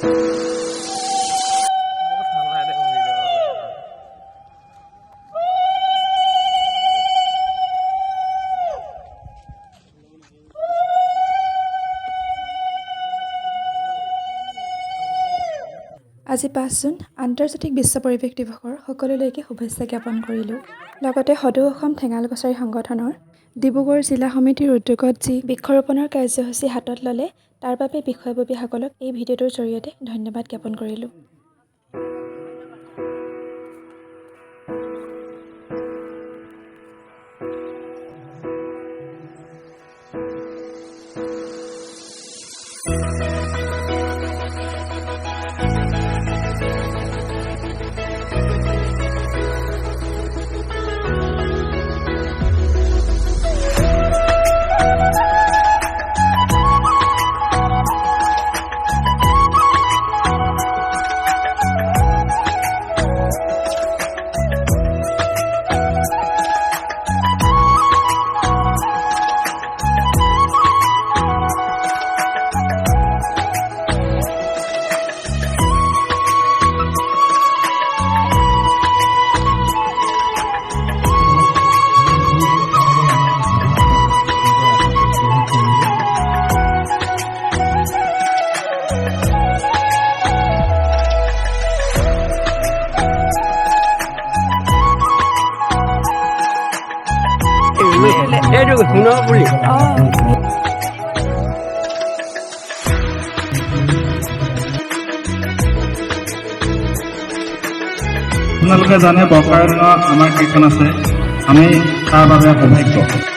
আজি 5 জুন আন্তৰ্জাতিক বিশ্ব পৰিৱেশ দিৱসৰ সকলোলৈকে শুভেচ্ছা জ্ঞাপন কৰিলোঁ। লগতে সদৌ অসম ঠেঙাল কছাৰী সংগঠনৰ ডিব্ৰুগড় জিলা সমিতিৰ উদ্যোগত যি বৃক্ষৰোপণৰ কাৰ্যসূচী হাতত ল'লে তাৰ বাবে বিষয়ববীয়াসকলক এই ভিডিঅ'টোৰ জৰিয়তে ধন্যবাদ জ্ঞাপন কৰিলোঁ। আপোনালোকে জানে বৰ্ষাৰণ্য আমাৰ কীৰ্তন আছে, আমি তাৰ বাবে সৌভাগ্য।